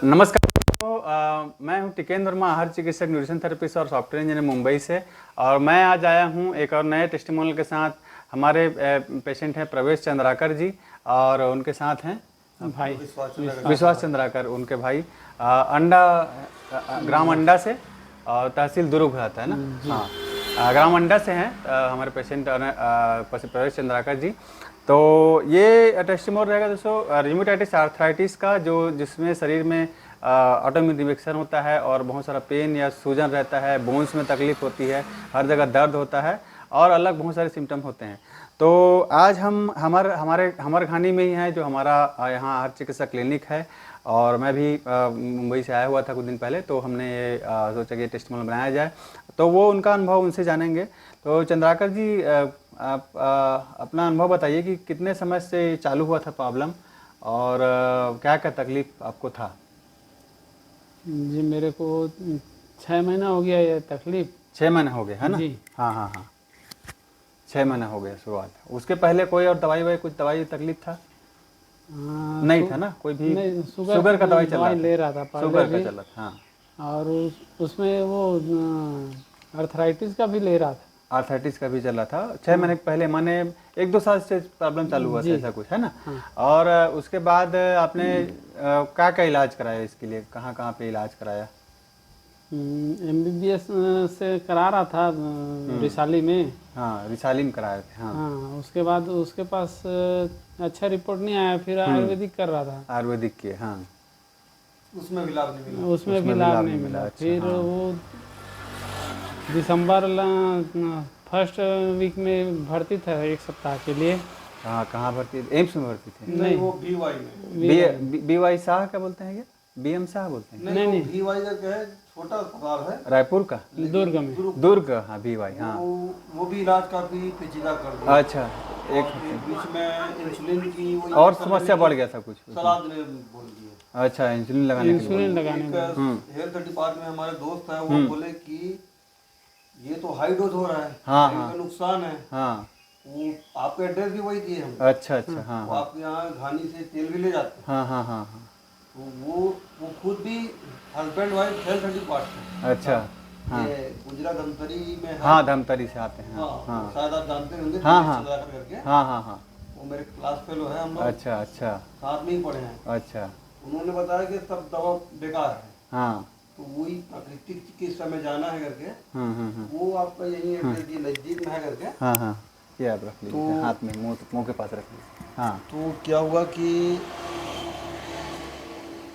नमस्कार दोस्तों, मैं हूं टिकेंद्र वर्मा, आहार चिकित्सक, न्यूट्रिशन थेरेपिस्ट और सॉफ्टवेयर इंजीनियर मुंबई से। और मैं आज आया हूं एक और नए टेस्टिमोनियल के साथ। हमारे पेशेंट हैं प्रवेश चंद्राकर जी और उनके साथ हैं भाई विश्वास चंद्राकर, उनके भाई अंडा ग्राम अंडा से और तहसील दुर्ग आता है ना। हाँ, ग्राम अंडा से हैं हमारे पेशेंट प्रवेश चंद्राकर जी। तो ये टेस्टिमोनियल रहेगा दोस्तों रियूमेटाइटिस आर्थराइटिस का, जिसमें शरीर में ऑटोइम्यून रिएक्शन होता है और बहुत सारा पेन या सूजन रहता है, बोन्स में तकलीफ होती है, हर जगह दर्द होता है और अलग बहुत सारे सिम्टम होते हैं। तो आज हम हमारे घानी में ही है जो हमारा यहाँ आहार चिकित्सा क्लिनिक है। और मैं भी मुंबई से आया हुआ था कुछ दिन पहले, तो हमने ये सोचा कि टेस्टिमोनियल बनाया जाए, तो वो उनका अनुभव उनसे जानेंगे। तो चंद्राकर जी, आप अपना अनुभव बताइए कि कितने समय से चालू हुआ था प्रॉब्लम और क्या क्या तकलीफ आपको था? जी मेरे को 6 महीना हो गया ये तकलीफ। 6 महीने हो गए है ना? जी हाँ, 6 महीने हो गए शुरुआत। उसके पहले कोई और दवाई कुछ दवाई तकलीफ था? नहीं था ना कोई भी? नहीं, शुगर का दवाई ले रहा था पहले शुगर का भी। चला था। हाँ, और उसमें वो अर्थराइटिस का भी ले रहा था। आर्थराइटिस का भी चला था 6 महीने पहले, माने 1-2 साल से प्रॉब्लम चालू हुआ था, ऐसा कुछ है ना? हाँ। और उसके बाद आपने क्या क्या इलाज कराया इसके लिए, कहाँ कहाँ पे इलाज कराया? MBBS से करा रहा था रिसाली में। हाँ, रिसाली में कराए थे। हाँ, हाँ, उसके बाद उसके पास अच्छा रिपोर्ट नहीं आया, फिर आयुर्वेदिक कर रहा था। आयुर्वेदिक किए। हाँ, उसमें भी लाभ नहीं मिला। फिर वो दिसंबर फर्स्ट वीक में भर्ती था 1 सप्ताह के लिए। हाँ, कहाँ भर्ती? एम्स में भर्ती थे? नहीं, वो BY में। BY शाह क्या बोलते हैं, ये BM शाह बोलते हैं? नहीं, BY का क्या है, छोटा अस्पताल है रायपुर का, दुर्ग में। दुर्ग। हाँ, BY। हाँ, वो भी इलाज काफी पेचीदा कर दिया। अच्छा, एक बीच में इंसुलिन की वो और समस्या बढ़ गया था कुछ? सलाह ने बोल दिया। अच्छा, इंसुलिन लगाने के लिए? हेल्थ डिपार्टमेंट में हमारे दोस्त है, वो बोले कि ये तो हाई डोज हो रहा है। हाँ, इनका नुकसान है। हाँ, वो आपका एड्रेस भी वही दिए हम। अच्छा। हाँ, वो आपके यहाँ घानी से तेल भी ले जाते हैं। हाँ। तो वो खुद भी हस्बैंड वाइफ हेल्थ डिपार्टमेंट। अच्छा। हाँ, ये गुजरा धमतरी में है। हाँ, धमतरी से आते हैं। हाँ, शायद आप जानते होंगे। हाँ, करके। हाँ। वो मेरे क्लास फेलो है, हम लोग अच्छा, साथ में ही पढ़े हैं। अच्छा। उन्होंने बताया कि सब दवा बेकार है। हाँ, तो वही प्राकृतिक चिकित्सा में जाना है करके। हम्म। वो आपका यही एड्रेस नजदीक में है करके। हाँ, ये आप रख लीजिए, तो हाथ में मुंह के पास रख लीजिए। हाँ, तो क्या हुआ कि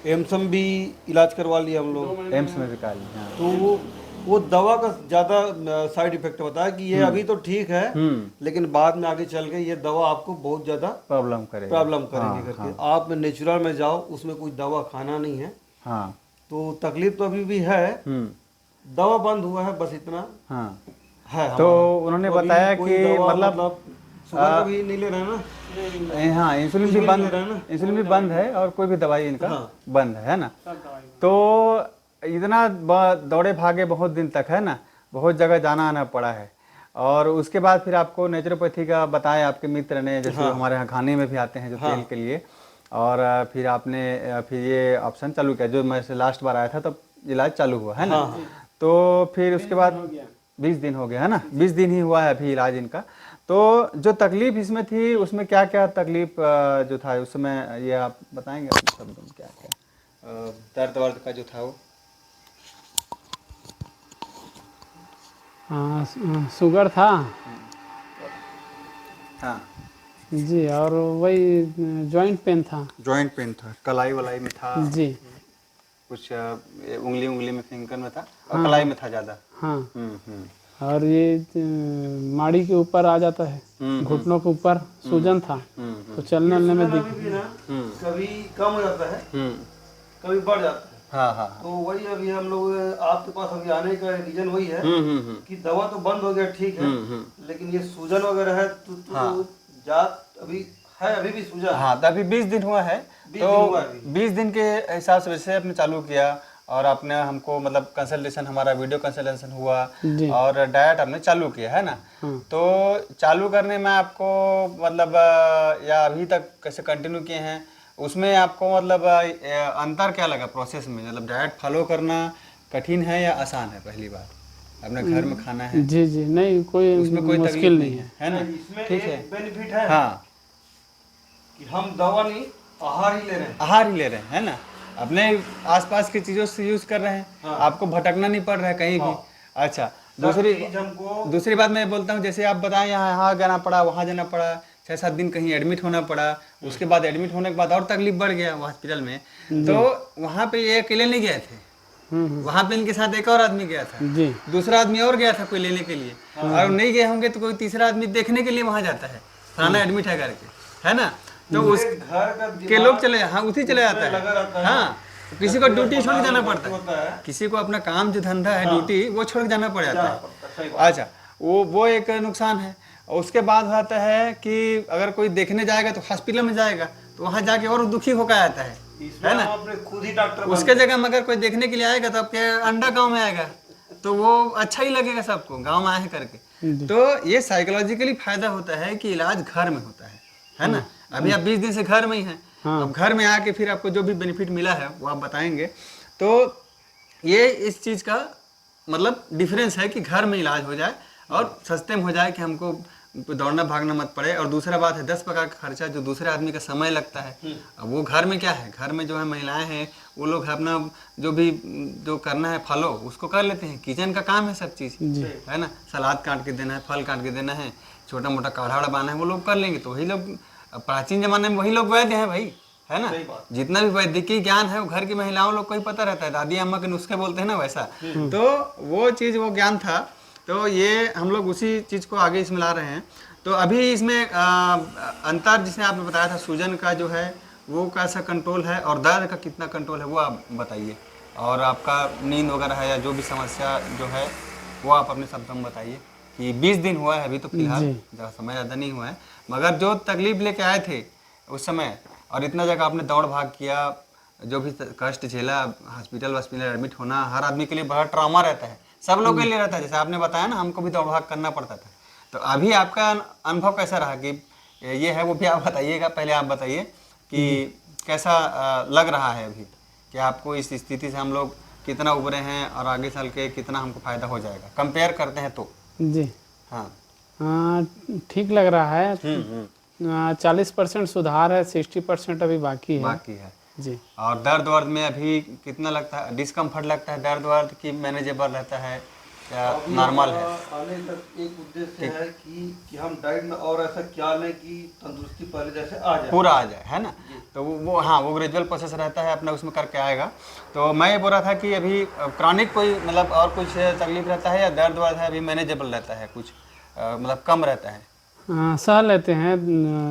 एम्सम भी इलाज करवा लिया हम लोग। एम्स में भी काली। हाँ, तो वो दवा का ज़्यादा साइड इफेक्ट बताया कि ये अभी तो ठीक है, लेकिन बाद में आगे चल के ये दवा आपको बहुत ज़्यादा प्रॉब्लम करेगी करके। आप नेचुरल में जाओ, उसमें कुछ दवा खाना नहीं है। हाँ, तो तकलीफ तो अभी भी है, दवा बंद हुआ है, बस इतना हाँ। है। तो उन्होंने बताया कि मतलब शुगर का भी नहीं ले रहे हैं ना? हाँ, इंसुलिन भी बंद है और कोई भी दवाई इनका बंद है ना? तो इतना दौड़े भागे बहुत दिन तक, है ना, बहुत जगह जाना आना पड़ा है। और उसके बाद फिर आपको नेचुरोपैथी का बताया आपके मित्र ने, जैसे हमारे यहाँ खाने में भी आते हैं जो तेल के लिए। और फिर आपने फिर ये ऑप्शन चालू किया, जो मैं से लास्ट बार आया था तब इलाज चालू हुआ, है ना? तो फिर उसके बाद 20 दिन हो गया, है ना? 20 दिन ही हुआ है अभी इलाज इनका। तो जो तकलीफ इसमें थी, उसमें क्या क्या तकलीफ जो था उस समय, ये आप बताएंगे अपने शब्दों में क्या क्या दर्द वर्द का जो था वो? हाँ, शुगर था। हाँ जी, और वही जॉइंट पेन था। जॉइंट पेन था, कलाई वलाई में था जी, कुछ उंगली में, फिंगर में था और कलाई में था ज़्यादा। हाँ। और ये माड़ी के ऊपर आ जाता है, घुटनों के ऊपर सूजन था। तो चलने में कभी कम हो जाता है, कभी बढ़ जाता है। हाँ। तो वही अभी हम लोग आपके पास अभी आने का रीजन वही है कि दवा तो बंद हो गया, ठीक है, लेकिन ये सूजन वगैरह है तो जात अभी भी सूजन। हाँ, तो अभी 20 दिन हुआ है। तो 20 दिन के हिसाब से वैसे आपने चालू किया और आपने हमको मतलब कंसल्टेशन, हमारा वीडियो कंसल्टेशन हुआ और डाइट आपने चालू किया, है ना? तो चालू करने में आपको मतलब या अभी तक कैसे कंटिन्यू किए हैं उसमें आपको मतलब अंतर क्या लगा प्रोसेस में, मतलब डाइट फॉलो करना कठिन है या आसान है? पहली बार अपने घर में खाना है, जी जी, नहीं कोई उसमें कोई तकलीफ मुश्किल नहीं नहीं है, है ना? इसमें ठीक एक है। बेनिफिट है हाँ, कि हम दवा नहीं, आहार ही ले रहे हैं। आहार ही ले रहे हैं, है ना? अपने आसपास की चीज़ों से यूज़ कर रहे हैं, हाँ। आपको भटकना नहीं पड़ रहा है कहीं भी। हाँ। अच्छा, सब चीज हमको दूसरी बात मैं बोलता हूँ, जैसे आप बताएं यहाँ जाना पड़ा, वहाँ जाना पड़ा, 6-7 दिन कहीं एडमिट होना पड़ा, उसके बाद एडमिट होने के बाद और तकलीफ बढ़ गया हॉस्पिटल में, तो वहाँ पे ये अकेले नहीं गए थे, वहाँ पे इनके साथ एक और आदमी गया था, जी दूसरा आदमी और गया था कोई लेने के लिए, और नहीं गए होंगे तो कोई तीसरा आदमी देखने के लिए वहाँ जाता है, फलाना एडमिट है करके, है ना? तो उस पूरे घर का के लोग चले, हाँ उसी चले जाता लगा है, रहता है। हाँ, तो किसी को ड्यूटी छोड़ के जाना पड़ता होता है, है। किसी को अपना काम जो धंधा है ड्यूटी वो छोड़ के जाना पड़ जाता है। सही बात। अच्छा, वो एक नुकसान है। और उसके बाद होता है कि अगर कोई देखने जाएगा तो हॉस्पिटल में जाएगा तो वहाँ जाके और दुखी होकर आता है इसमें हम अपने खुद ही डॉक्टर उसके जगह में अगर कोई देखने के लिए आएगा तो आपके अंडा गांव में आएगा तो वो अच्छा ही लगेगा सबको, गांव में आए हैं करके। तो ये साइकोलॉजिकली फायदा होता है कि इलाज घर में होता है ना? अभी आप 20 दिन से घर में ही हैं, अब घर में आके फिर आपको जो भी बेनिफिट मिला है वो आप बताएंगे। तो ये इस चीज़ का मतलब डिफरेंस है कि घर में इलाज हो जाए और सस्ते में हो जाए, कि हमको दौड़ना भागना मत पड़े। और दूसरा बात है 10 प्रकार का खर्चा जो दूसरे आदमी का समय लगता है, अब वो घर में क्या है, घर में जो है महिलाएं हैं वो लोग अपना जो भी जो करना है फॉलो उसको कर लेते हैं, किचन का काम है सब चीज़, है ना? सलाद काट के देना है, फल काट के देना है, छोटा मोटा काढ़ा वाढ़ा बनाना है वो लोग कर लेंगे। तो वही लोग प्राचीन जमाने में वही लोग वैद्य हैं भाई, है ना? जितना भी वैद्यकीय ज्ञान है वो घर की महिलाओं लोग को ही पता रहता है, दादी अम्मा के नुस्खे बोलते हैं ना वैसा। तो वो चीज़ वो ज्ञान था, तो ये हम लोग उसी चीज़ को आगे इसमें ला रहे हैं। तो अभी इसमें अंतर जिसने आपने बताया था सूजन का जो है वो कैसा कंट्रोल है और दर्द का कितना कंट्रोल है वो आप बताइए, और आपका नींद वगैरह है या जो भी समस्या जो है वो आप अपने शब्दों में बताइए। कि 20 दिन हुआ है अभी तो फिलहाल, ज़्यादा समय ज़्यादा नहीं हुआ है, मगर जो तकलीफ लेके आए थे उस समय और इतना जगह आपने दौड़ भाग किया, जो भी कष्ट झेला, हॉस्पिटल एडमिट होना हर आदमी के लिए बड़ा ट्रॉमा रहता है, सब लोग के लिए रहता है। जैसे आपने बताया ना हमको भी दौड़ भाग करना पड़ता था, तो अभी आपका अनुभव कैसा रहा कि ये है वो भी आप बताइएगा। पहले आप बताइए कि कैसा लग रहा है अभी, कि आपको इस स्थिति से हम लोग कितना उभरे हैं और आगे चल के कितना हमको फायदा हो जाएगा, कंपेयर करते हैं तो। जी हाँ, ठीक लग रहा है। 40% सुधार है, 60% अभी बाकी है जी। और दर्द वर्द में अभी कितना लगता है, डिस्कम्फर्ट लगता है दर्द वर्द की मैनेजेबल रहता है या नॉर्मल है? आने तक एक उद्देश्य है कि हम डाइट में और ऐसा क्या लें कि तंदुरुस्ती पहले जैसे आ जाए, पूरा आ जाए, है ना? तो वो हाँ वो ग्रेजुअल प्रोसेस रहता है अपना, उसमें करके आएगा। तो मैं ये बोल रहा था कि अभी क्रॉनिक कोई मतलब और कुछ तकलीफ रहता है या दर्द वर्द है अभी मैनेजेबल रहता है, कुछ मतलब कम रहता है? सह लेते हैं,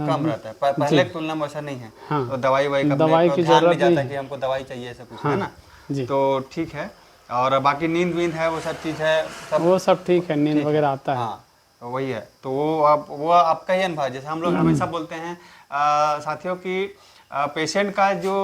कम रहता है, पहले की तुलना में ऐसा नहीं है। हाँ, तो दवाई की ध्यान जरूरत नहीं जाता नहीं कि हमको दवाई चाहिए ऐसा कुछ, हाँ, है ना? जी। तो ठीक है। और बाकी नींद वींद है वो सब चीज़ है, वो सब ठीक है, नींद वगैरह आता है। हाँ, तो वही है। तो वो आपका ही अनुभव है। जैसे हम लोग हमेशा बोलते हैं साथियों की पेशेंट का जो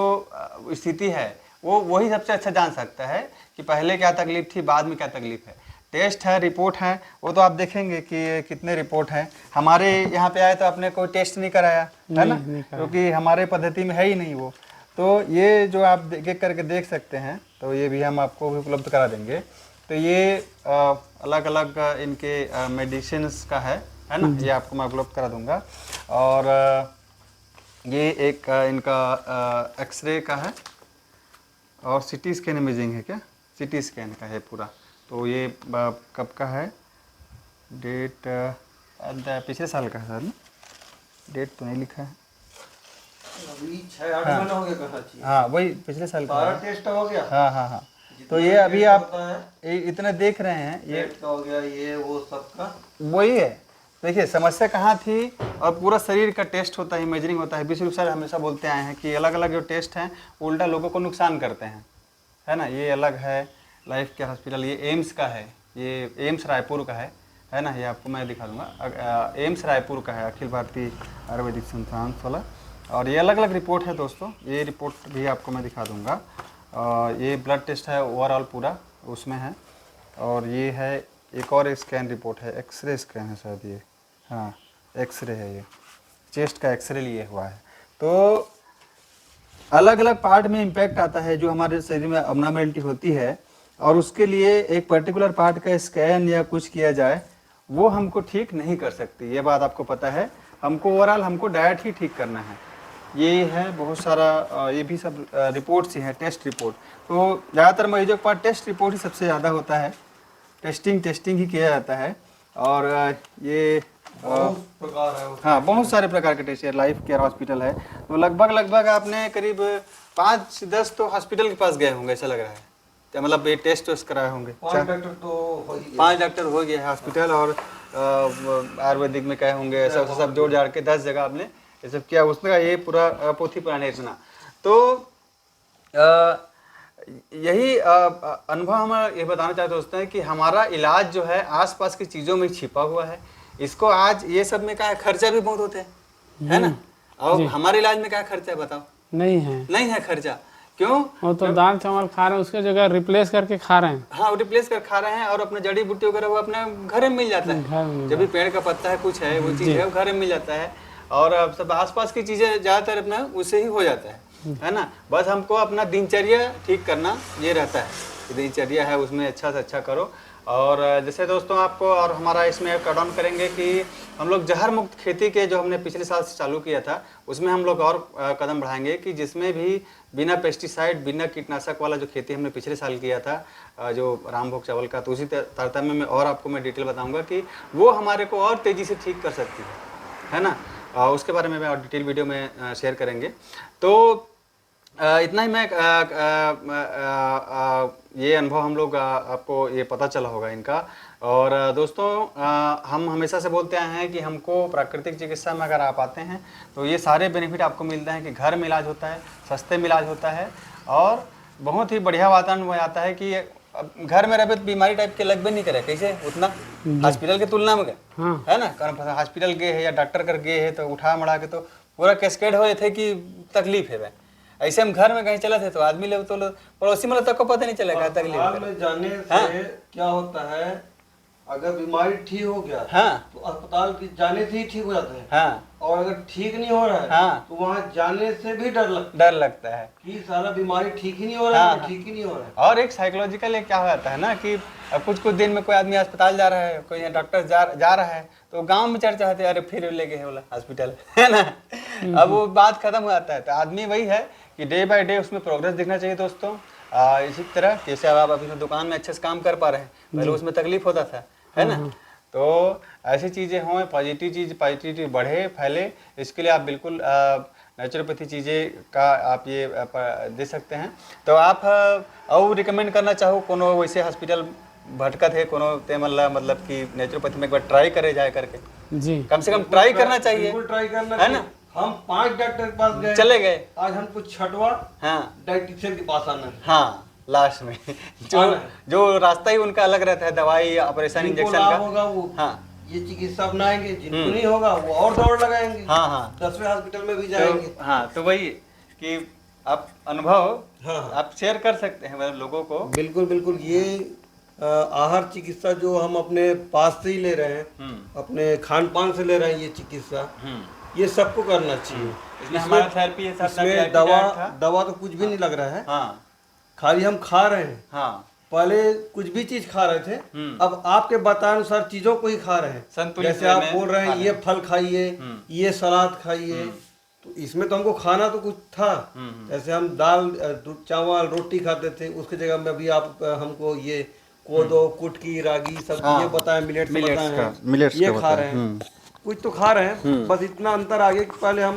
स्थिति है वो वही सबसे अच्छा जान सकता है कि पहले क्या तकलीफ थी, बाद में क्या तकलीफ है। टेस्ट है, रिपोर्ट है, वो तो आप देखेंगे कि कितने रिपोर्ट हैं। हमारे यहाँ पे आए तो आपने कोई टेस्ट नहीं कराया, है ना? क्योंकि हमारे पद्धति में है ही नहीं वो। तो ये जो आप एक करके देख सकते हैं, तो ये भी हम आपको भी उपलब्ध करा देंगे। तो ये अलग अलग इनके मेडिसिन्स का है ना? ये आपको मैं उपलब्ध करा दूंगा। और ये एक इनका एक्सरे का है और सिटी स्कैन इमेजिंग है, क्या सिटी स्कैन का है पूरा। तो ये कब का है, डेट पिछले साल का है सर ना? डेट तो नहीं लिखा है अभी 6-8 महीना हो गया कहना चाहिए। हाँ वही पिछले साल का 12 टेस्ट हो गया। हाँ। तो ये अभी आप इतने देख रहे हैं, ये का हो गया, ये वो सबका वही है। देखिए समस्या कहाँ थी, और पूरा शरीर का टेस्ट होता है, इमेजिंग होता है। विश्व सर हमेशा बोलते आए हैं कि अलग अलग जो टेस्ट हैं उल्टा लोगों को नुकसान करते हैं, है ना? ये अलग है लाइफ केयर हॉस्पिटल, ये एम्स का है, ये एम्स रायपुर का है ना? ये आपको मैं दिखा दूंगा, एम्स रायपुर का है, अखिल भारतीय आयुर्वेदिक संस्थान वाला। और ये अलग अलग रिपोर्ट है दोस्तों, ये रिपोर्ट भी आपको मैं दिखा दूंगा। ये ब्लड टेस्ट है ओवरऑल पूरा उसमें है। और ये है एक और स्कैन रिपोर्ट है, एक्सरे स्कैन है शायद ये, हाँ एक्सरे है, ये चेस्ट का एक्सरे लिए हुआ है। तो अलग अलग पार्ट में इम्पैक्ट आता है जो हमारे शरीर में अबनॉर्मेलिटी होती है, और उसके लिए एक पर्टिकुलर पार्ट का स्कैन या कुछ किया जाए, वो हमको ठीक नहीं कर सकती। ये बात आपको पता है। हमको ओवरऑल हमको डाइट ही ठीक करना है। ये है बहुत सारा ये भी सब रिपोर्ट्स ही हैं, टेस्ट रिपोर्ट। तो ज़्यादातर मरीजों के पास टेस्ट रिपोर्ट ही सबसे ज़्यादा होता है, टेस्टिंग ही किया जाता है। और ये बहुत प्रकार है हाँ, बहुत सारे प्रकार के टेस्ट है। लाइफ केयर हॉस्पिटल है, तो लगभग आपने करीब 5-10 तो हॉस्पिटल के पास गए होंगे, ऐसा लग रहा है। तो मतलब ये टेस्ट कराए होंगे। 5 डॉक्टर तो हो ही गए। 5 डॉक्टर हो गया है हॉस्पिटल, और आयुर्वेदिक में कहे होंगे, सब जोड़ जाड़ के 10 जगह आपने ये सब किया। उसका ये पूरा पोथी पुराने इतना तो यही अनुभव हम ये बताना चाहते दोस्तों हैं कि हमारा इलाज जो है आसपास की चीज़ों में छिपा हुआ है। इसको आज ये सब में क्या है, खर्चा भी बहुत होते हैं, है ना। और हमारे इलाज में क्या खर्चा है बताओ? नहीं है खर्चा। क्यों? वो तो दाल चावल खा रहे हैं, उसके जगह रिप्लेस करके खा रहे हैं। हाँ, रिप्लेस कर खा रहे हैं, और अपने जड़ी बूटी वगैरह वो अपने घर में मिल जाता है। जब भी पेड़ का पत्ता है, कुछ है, वो चीज़ है, वो घर में मिल जाता है। और अब सब आसपास की चीज़ें ज़्यादातर अपना उससे ही हो जाता है ना। बस हमको अपना दिनचर्या ठीक करना ये रहता है कि दिनचर्या है उसमें अच्छा से अच्छा करो। और जैसे दोस्तों आपको और हमारा इसमें कट ऑन करेंगे कि हम लोग जहर मुक्त खेती के जो हमने पिछले साल से चालू किया था, उसमें हम लोग और कदम बढ़ाएंगे कि जिसमें भी बिना पेस्टिसाइड, बिना कीटनाशक वाला जो खेती हमने पिछले साल किया था, जो रामभोग चावल का, तो उसी तारतम्य में और आपको मैं डिटेल बताऊंगा कि वो हमारे को और तेज़ी से ठीक कर सकती है ना। उसके बारे में मैं और डिटेल वीडियो में शेयर करेंगे। तो इतना ही मैं ये अनुभव हम लोग आपको ये पता चला होगा इनका। और दोस्तों हम हमेशा से बोलते आए हैं कि हमको प्राकृतिक चिकित्सा में अगर आप आते हैं तो ये सारे बेनिफिट आपको मिलते हैं कि घर में इलाज होता है, सस्ते में इलाज होता है, और बहुत ही बढ़िया वातावरण हो जाता है कि घर में रहे तो बीमारी टाइप के लग भी नहीं करे कैसे उतना हॉस्पिटल के तुलना में है ना। कारण हॉस्पिटल गए है या डॉक्टर कर गए है तो उठा मढ़ा के तो पूरा कैस्केड हो थे कि तकलीफ है। ऐसे हम घर में कहीं चला थे तो आदमी ले तो पड़ोसी मतलब तक को पता नहीं चलेगा तकलीफ में जाने से क्या होता है, अगर बीमारी ठीक हो गया तो अस्पताल की जाने से ही ठीक हो जाता है। हाँ। और अगर ठीक नहीं हो रहा है तो वहाँ जाने से भी डर लगता है कि सारा बीमारी ठीक ही नहीं हो रहा है, ठीक ही नहीं हो रहा है। और एक साइकोलॉजिकल एक क्या हो जाता है ना कि कुछ दिन में कोई आदमी अस्पताल जा रहा है, कोई डॉक्टर जा रहा है, तो गांव में चर्चा होती है, अरे फिर लेके है बोला हॉस्पिटल, है ना। अब वो बात खत्म हो जाता है। तो आदमी वही है कि डे बाय डे उसमें प्रोग्रेस दिखना चाहिए दोस्तों। इसी तरह जैसे अब आप अभी दुकान में अच्छे से काम कर पा रहे हैं, पहले उसमें तकलीफ होता था, है ना। तो ऐसी चीज़ें हों, पॉजिटिविटी बढ़े, फैले, इसके लिए आप बिल्कुल नेचुरोपैथी चीज़ें का आप ये दे सकते हैं। तो आप और रिकमेंड करना चाहो कोनो वैसे हॉस्पिटल भटकत है कोनो ते मतलब कि नेचुरोपैथी में एक बार ट्राई करे जाए करके जी, कम से कम ट्राई करना चाहिए, बिल्कुल ट्राई करना है ना। हम 5 डॉक्टर के पास गए, चले गए, आज हमको 6वां डायटीशियन के पास आना है। हाँ, लास्ट में जो रास्ता ही उनका अलग रहता है, दवाई, ऑपरेशन, इंजेक्शन का होगा वो। हाँ, ये चिकित्सा अपनाएंगे, जिनको नहीं होगा वो और दौड़ लगाएंगे। हाँ 10वें हॉस्पिटल में भी जाएंगे। तो, हाँ, तो वही कि आप अनुभव आप शेयर कर सकते हैं मतलब लोगों को। बिल्कुल ये आहार चिकित्सा जो हम अपने पास से ही ले रहे हैं, अपने खान पान से ले रहे हैं, ये चिकित्सा ये सबको करना चाहिए। इसमें हमारा थेरेपी है, इसमें दवा तो कुछ भी नहीं लग रहा है। हाँ, खाली हम खा रहे हैं। हाँ, पहले कुछ भी चीज खा रहे थे, अब आपके बताए अनुसार चीजों को ही खा रहे हैं। संतुलित जैसे आप बोल रहे हैं ये फल खाइए, ये सलाद खाइए, तो इसमें तो हमको खाना तो कुछ था। जैसे हम दाल, चावल, रोटी खाते थे, उसकी जगह में अभी आप हमको ये कोदो, कुटकी, रागी सब ये बताएं, मिलेट्स बताएं, ये खा रहे हैं। कुछ तो खा रहे हैं, बस इतना अंतर आ गया कि पहले हम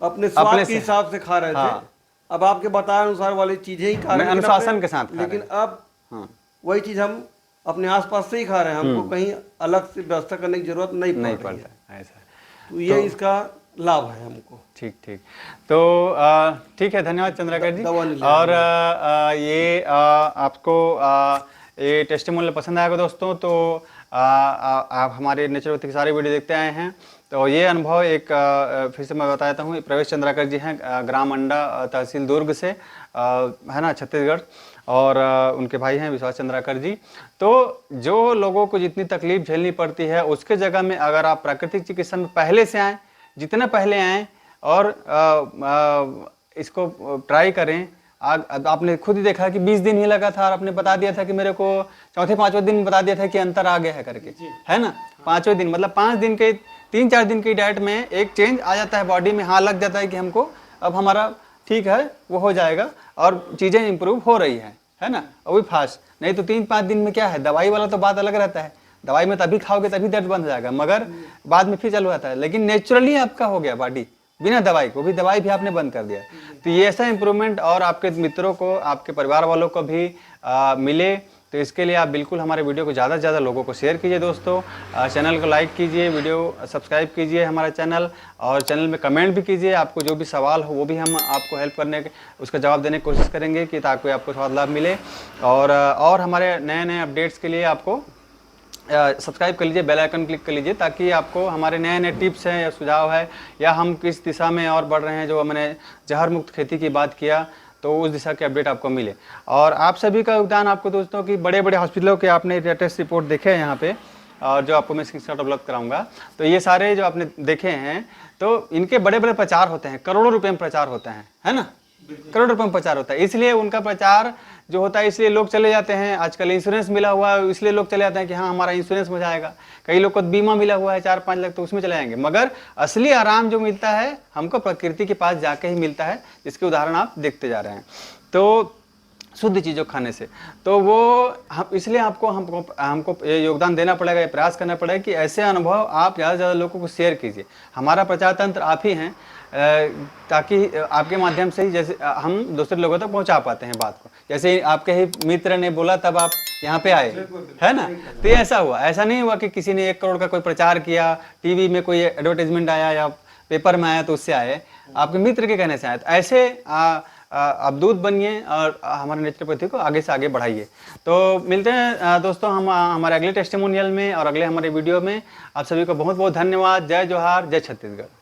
अपने स्वाद के हिसाब से खा रहे थे, अब आपके बताए अनुसार वाली चीजें ही खा रहे हैं, अनुशासन के साथ। लेकिन अब वही चीज हम अपने आसपास से ही खा रहे हैं, हमको कहीं अलग से व्यवस्था करने की जरूरत नहीं पड़ता है। तो ये इसका लाभ है हमको। ठीक तो ठीक है, धन्यवाद चंद्राकर जी। और ये आपको ये टेस्टिमोनियल पसंद आएगा दोस्तों, तो आप हमारे नेचुरोपैथी के सारे वीडियो देखते आए हैं। तो ये अनुभव एक फिर से मैं बताता हूँ, प्रवेश चंद्राकर जी हैं, ग्राम अंडा, तहसील दुर्ग से, है ना, छत्तीसगढ़, और उनके भाई हैं विश्वास चंद्राकर जी। तो जो लोगों को जितनी तकलीफ झेलनी पड़ती है, उसके जगह में अगर आप प्राकृतिक चिकित्सा में पहले से आएँ, जितने पहले आएँ, और इसको ट्राई करें। आपने खुद ही देखा कि 20 दिन ही लगा था और आपने बता दिया था कि मेरे को चौथे 5वें दिन बता दिया था कि अंतर आ गया है करके, है ना। 5वें दिन मतलब 5 दिन के 3-4 दिन की डाइट में एक चेंज आ जाता है बॉडी में, हाँ लग जाता है कि हमको अब हमारा ठीक है, वो हो जाएगा और चीज़ें इंप्रूव हो रही है ना। और भी फास्ट, नहीं तो 3-5 दिन में क्या है, दवाई वाला तो बात अलग रहता है, दवाई में तभी खाओगे तभी दर्द बंद हो जाएगा, मगर बाद में फिर चालू रहता है। लेकिन नेचुरली आपका हो गया बॉडी बिना दवाई को, भी दवाई भी आपने बंद कर दिया। तो ये ऐसा इम्प्रूवमेंट और आपके मित्रों को, आपके परिवार वालों को भी मिले, तो इसके लिए आप बिल्कुल हमारे वीडियो को ज़्यादा से ज़्यादा लोगों को शेयर कीजिए दोस्तों। चैनल को लाइक कीजिए, वीडियो सब्सक्राइब कीजिए हमारा चैनल, और चैनल में कमेंट भी कीजिए। आपको जो भी सवाल हो वो भी हम आपको हेल्प करने उसका जवाब देने की कोशिश करेंगे कि ताकि आपको स्वाद लाभ मिले। और हमारे नए नए अपडेट्स के लिए आपको सब्सक्राइब कर लीजिए, बेल आइकन क्लिक कर लीजिए, ताकि आपको हमारे नए नए टिप्स हैं या सुझाव है या हम किस दिशा में और बढ़ रहे हैं, जो मैंने जहर मुक्त खेती की बात किया तो उस दिशा के अपडेट आपको मिले। और आप सभी का योगदान आपको दोस्तों की बड़े बड़े हॉस्पिटलों के आपने लेटेस्ट रिपोर्ट देखे हैं यहाँ पे, और जो आपको मैं स्क्रीनशॉट उपलब्ध कराऊंगा, तो ये सारे जो आपने देखे हैं तो इनके बड़े बड़े प्रचार होते हैं, करोड़ों रुपए में प्रचार होता है ना, करोड़ रुपए में प्रचार होता है। इसलिए उनका प्रचार जो होता है, इसलिए लोग चले जाते हैं। आजकल इंश्योरेंस मिला हुआ है, इसलिए लोग चले जाते हैं कि हाँ हमारा इंश्योरेंस में जाएगा। कई लोग को बीमा मिला हुआ है 4-5 लाख, तो उसमें चले जाएंगे। मगर असली आराम जो मिलता है हमको प्रकृति के पास जाके ही मिलता है, जिसके उदाहरण आप देखते जा रहे हैं। तो शुद्ध चीज़ों खाने से, तो वो हम इसलिए हमको ये योगदान देना पड़ेगा, ये प्रयास करना पड़ेगा कि ऐसे अनुभव आप ज़्यादा से ज़्यादा लोगों को शेयर कीजिए। हमारा प्रचार तंत्र आप ही हैं, ताकि आपके माध्यम से ही जैसे हम दूसरे लोगों तक पहुंचा पाते हैं बात को। जैसे आपके ही मित्र ने बोला तब आप यहाँ पे आए, है ना। तो ये ऐसा हुआ, ऐसा नहीं हुआ कि किसी ने 1 करोड़ का कोई प्रचार किया, टीवी में कोई एडवर्टाइजमेंट आया या पेपर में आया तो उससे आए, आपके मित्र के कहने से आए। तो ऐसे आप दूध बनिए और हमारे नेचुरोपैथी को आगे से आगे बढ़ाइए। तो मिलते हैं दोस्तों हम हमारे अगले टेस्टिमोनियल में और अगले हमारे वीडियो में। आप सभी को बहुत बहुत धन्यवाद। जय जोहार, जय छत्तीसगढ़।